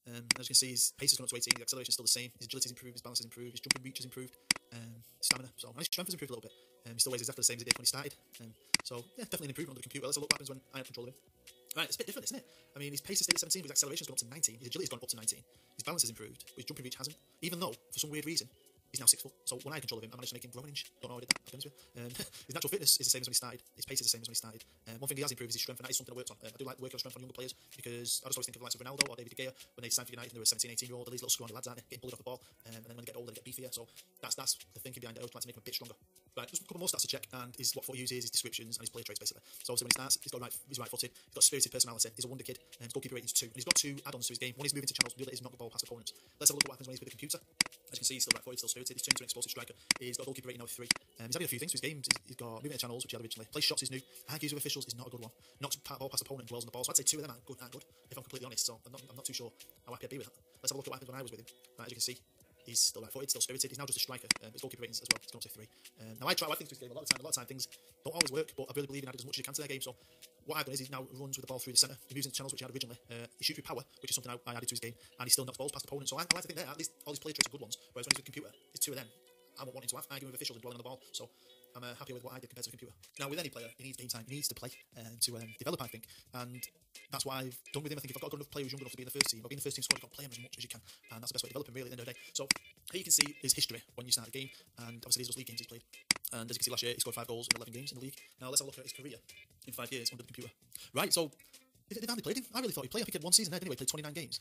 As you can see, his pace has gone up to 18, his acceleration is still the same, his agility has improved, his balance has improved, his jumping reach has improved, stamina, so and his strength has improved a little bit. He still weighs exactly the same as he did when he started. So yeah, definitely an improvement on the computer. Let's have a look what happens when I have control of him. Right, it's a bit different, isn't it? I mean, his pace has stayed at 17, but his acceleration's gone up to 19, his agility's gone up to 19, his balance has improved, but his jumping reach hasn't. Even though, for some weird reason, he's now 6 foot. So when I had control of him, I managed to make him grow an inch. Don't know how I did that, I'll be honest with you. His natural fitness is the same as when he started. His pace is the same as when he started. One thing he has improved is his strength, and that is something I worked on. I do like working on strength on younger players because I just always think of the likes of Ronaldo or David De Gea when they signed for United and they were 17, 18-year-old. These little scrawny lads, aren't they? Getting bullied off the ball, and then when they get older, they get beefier. So that's the thinking behind it. I always try to make him a bit stronger. Right, just a couple more stats to check, and his what foot he uses, his descriptions, and his play traits basically. So obviously when he starts, he's right-footed, he's got spirited personality, he's a wonder kid, his goalkeeper rating's 2, and he's got 2 add-ons to his game. One is moving to channels, the other is knock the ball past opponents. Let's have a look at what happens when he's with the computer. As you can see, he's still right-footed, still spirited, he's turned into an explosive striker. He's got a goalkeeper rating now of 3. He's added a few things to his game. He's got moving to channels, which he had originally. Play shots is new. Argues with officials is not a good one. Knocks the ball past opponent and dwells on the ball. So I'd say 2 of them aren't good, if I'm completely honest. So I'm not too sure how happy I'd be with that. Let's have a look at what happened when I was with him. Right, as you can see, he's still right-footed, still spirited. He's now just a striker. His goalkeeper ratings as well. He's gone up to 3. Now I try to add things to his game a lot of time. Things don't always work, but I really believe in adding as much as you can to their game. So what I've done is he now runs with the ball through the centre. He moves into channels, which he had originally. He shoots with power, which is something I added to his game, and he still knocks balls past opponents. So I like to think that at least all his play traits are good ones. Whereas when he's with the computer, there's 2 of them I'm not wanting to have, arguing with officials and dwelling on the ball. So I'm happy with what I did compared to the computer. Now, with any player, he needs game time. He needs to play to develop, I think. And that's what I've done with him. I think if I've got a good enough player who's young enough to be in the first team, or be in the first team squad, you've got to play him as much as you can. And that's the best way to develop him, really, at the end of the day. So here you can see his history when you start a game. And obviously, these are league games he's played. And as you can see, last year, he scored 5 goals in 11 games in the league. Now, let's have a look at his career in 5 years under the computer. Right, so they've hardly played him. I really thought he'd play. I think he had 1 season there, anyway, played 29 games.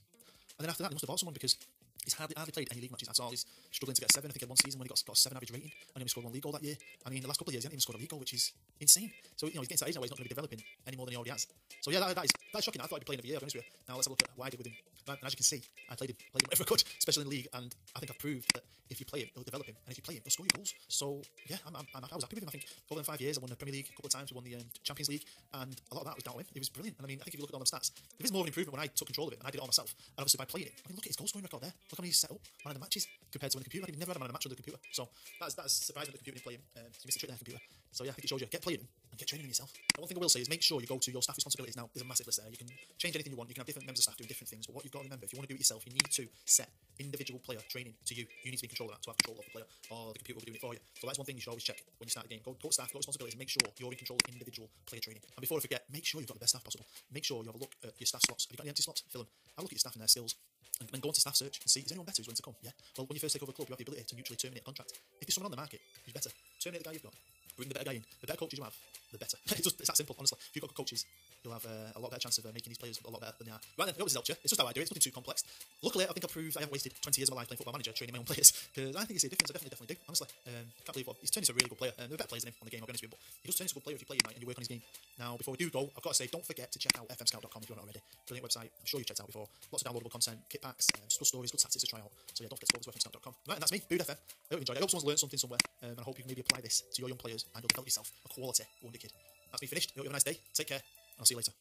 And then after that, they must have bought someone because he's hardly played any league matches at all. He's struggling to get a 7. I think he had 1 season when he got a 7 average rating and he only scored 1 league goal that year. I mean, the last couple of years he hasn't even scored a league goal, which is insane. So, he's getting to that age now where he's not going to be developing any more than he already has. So, yeah, that's shocking. I thought he'd be playing every year, I'll be honest with you. Now, let's have a look at what I did with him. Right, and as you can see, I played him whenever I could, especially in the league, and I think I've proved that if you play him, he'll develop him, and if you play him, he'll score you goals. So, yeah, I was happy with him. I think over the 5 years, I won the Premier League a couple of times, we won the Champions League, and a lot of that was down to him. He was brilliant. And I mean, I think if you look at all them stats, there is more of an improvement when I took control of it, and I did it all myself. And obviously by playing it, I mean, look at his goal scoring record there. Look how many he's set up, man of the matches, compared to when the computer. I've never had a man of the match on the computer. So that's surprising that the computer didn't play him. You missed a trick there, computer. So yeah, I think it shows you, get playing him and get training yourself. And one thing I will say is make sure you go to your staff responsibilities now. There's a massive list there. You can change anything you want. You can have different members of staff doing different things. But what you've got to remember, if you want to do it yourself, you need to set individual player training to you. You need to be in control of that, to have control of the player, or the computer will be doing it for you. So that's one thing you should always check when you start the game. Go to staff, go to responsibilities, and make sure you're in control of individual player training. And before I forget, make sure you've got the best staff possible. Make sure you have a look at your staff slots. Have you got any empty slots? Fill them. Have a look at your staff and their skills. And go into staff search and see, is anyone better who's willing to come? Yeah. Well, when you first take over a club, you have the ability to mutually terminate a contract. If there's someone on the market who's better, terminate the guy you've got. Bring the better guy in. The better coaches you have, the better. It's that simple, honestly. If you've got good coaches, you'll have a lot better chance of making these players a lot better than they are. Right then, I hope this helped you. It's just how I do it. It's nothing too complex. Luckily, I think I proved I haven't wasted 20 years of my life playing Football Manager training my own players, because I think you see a difference. I definitely do, honestly. Can't believe what he's turned into a really good player. There are better players than him on the game, I'll be honest with you, but he does turn into a good player if you play him right and you work on his game. Now, before we do go, I've got to say, don't forget to check out fmscout.com if you're not already. Brilliant website. I'm sure you've checked out before. Lots of downloadable content, kit packs, just good stories, good tactics to try out. So yeah, don't forget to go to fmscout.com. Right, and that's me, Bood FM. I hope you enjoyed it. I hope someone's learned something somewhere, and I hope you can maybe apply this to your young players and you'll develop yourself a quality wonder kid. That's me finished. I hope you have a nice day. Take care, and I'll see you later.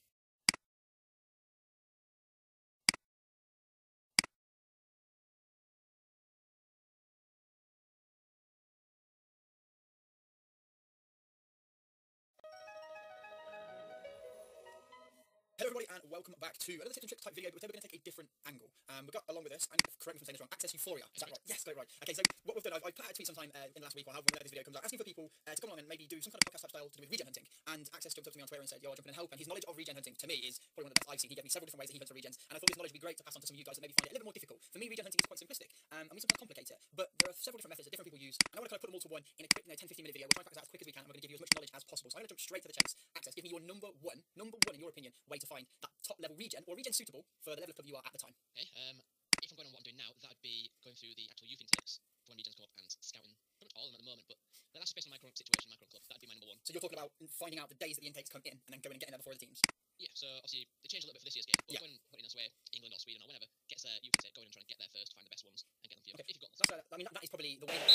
Hello everybody and welcome back to another tips and tricks type video, but today we're going to take a different angle. We've got along with this, and correct me if I'm saying this wrong, Access Euphoria, is that right? Yes, got it right. Okay, so what we've done, I put out a tweet sometime in the last week or however whenever this video comes out, asking for people to come along and maybe do some kind of podcast type style to do with regen hunting, and Access jumped up to me on Twitter and said, yo, I'll jump in and help, and his knowledge of regen hunting to me is probably one of the best I've seen. He gave me several different ways that he hunts for regens, and I thought this knowledge would be great to pass on to some of you guys that maybe find it a little bit more difficult. For me, regen hunting is quite simplistic, and we sometimes complicate it, but there are several different methods that different people use, and I want to kind of put them all to one in a quick 10-15 minute video. We'll try and practice that as quick as we can, and we're going to give you as much knowledge as possible. So I'm going to jump straight to the chase. Access, give me your number one in your opinion, way to find that top level regen, or regen suitable for the level of club you are at the time. Okay, if I'm going on what I'm doing now, that would be going through the actual youth intakes for when regens come up and scouting pretty much all of them at the moment, but that's just based on my current situation, my current club. That'd be my number one. So you're talking about finding out the days that the intakes come in and then going and getting there before the teams? Yeah, so obviously they changed a little bit for this year's game, but going putting elsewhere, England or Sweden or whenever, gets a youth intake going and trying to get there first, find the best ones and get them for you. Okay. If you've got them. That's I mean, that is probably the way that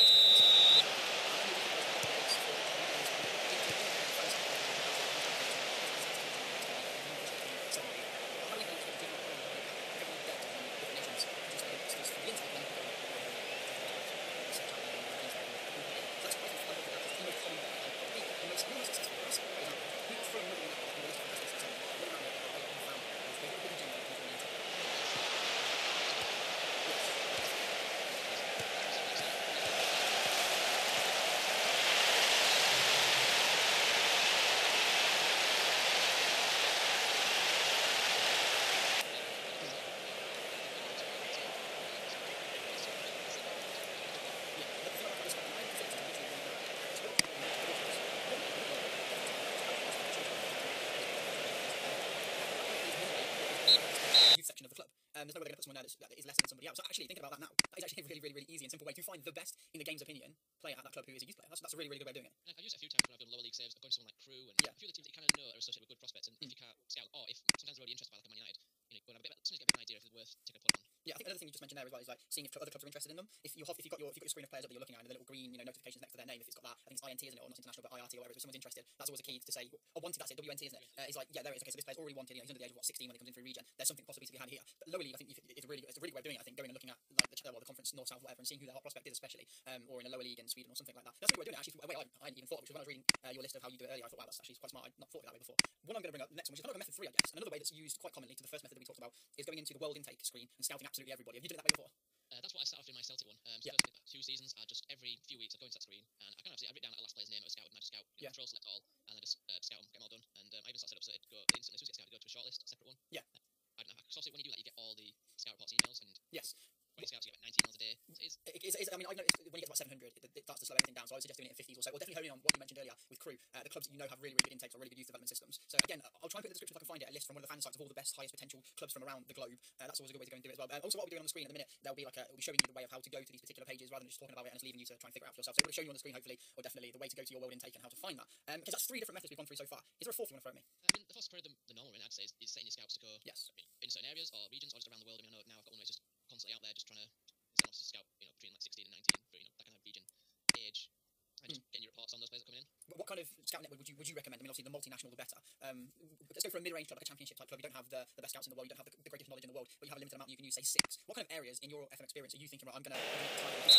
section of the club. There's no way they're going to put someone there that is lesser than somebody else. So actually, thinking about that now, that is actually a really easy and simple way to find the best, in the game's opinion, player at that club who is a youth player. That's a really good way of doing it. And I've used it a few times when I've done lower league saves. I've gone to someone like Crew and a few of the teams that you kind of know are associated with good prospects. And if you can't scout, or if sometimes they're already interested by like a Man United, you know, go and have a bit, sometimes get a bit of an idea if it's worth taking a punt on. Yeah, I think another thing you just mentioned there as well is like seeing if other clubs are interested in them. If you've got your screen of players up that you're looking at and the little green notifications next to their name, if it's got that, I think it's INT, isn't it, or not international but IRT or whatever. If someone's interested, that's always a key to say. Or wanted, that's it. WNT, isn't it? It's like yeah, there it is. Okay, so this player's already wanted. He's under the age of 16 when he comes in for a regen. There's something possibly to be had here. But lower league, I think it's a really good way of doing it. I think going and looking at like the conference north south whatever and seeing who their hot prospect is, especially or in a lower league in Sweden or something like that. That's a really good way of doing it. Actually, a way I hadn't even thought, which was when I was reading your list of how you do it earlier. I thought wow, that's actually quite smart. I'd not thought of it that way before. What I'm going to bring up next, which is kind of a method 3, I guess. Another way that's used quite commonly to the first method that we talked about is going into the world intake screen and scouting absolutely everybody. Have you done it that way before? That's what I started off in my Celtic one. Yeah. First about 2 seasons, I just every few weeks I go into that screen and I kind of I write down like, a last player's name at a scout and I just scout, control select all, and I just scout them, get them all done. And I even started up so it'd go instantly as soon as it scouted, go to a shortlist, separate one. Yeah. I don't know, because obviously when you do that, you get all the scout reports emails, and yes. when you scouts, you get like 19 emails a day. I mean, I've noticed when you get to about 700, it starts to slow everything down. So I would suggest doing it in 50s or so. Or definitely honing on what you mentioned earlier with Crew, the clubs that you know have really good intakes or really good youth development systems. So again, I'll try and put in the description if I can find it, a list from one of the fan sites of all the best, highest potential clubs from around the globe. That's always a good way to go and do it as well. Also, what we're doing on the screen at the minute, it'll be showing you the way of how to go to these particular pages rather than just talking about it and just leaving you to try and figure it out for yourself. So it will show you on the screen, hopefully, or definitely the way to go to your world intake and how to find that. Because that's 3 different methods we've gone through so far. Is there a 4th you want to throw at me? I mean, the first part of the normal one, I'd say, is setting your scouts to go yes. in certain areas or regions or just around the world. I mean, I know now I've got one where it's just constantly out there, just trying to send off to scout, between like 16 and 19 for that kind of region age, and just getting your reports on those players that come in. What kind of scout network would you recommend? I mean, obviously the multinational the better. Let's go for a mid-range club, like a championship type club. You don't have the best scouts in the world, you don't have the greatest knowledge in the world, but you have a limited amount. You can use, say, 6. What kind of areas in your FM experience are you thinking? Right, I'm gonna try this.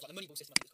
Moneyball system, I think,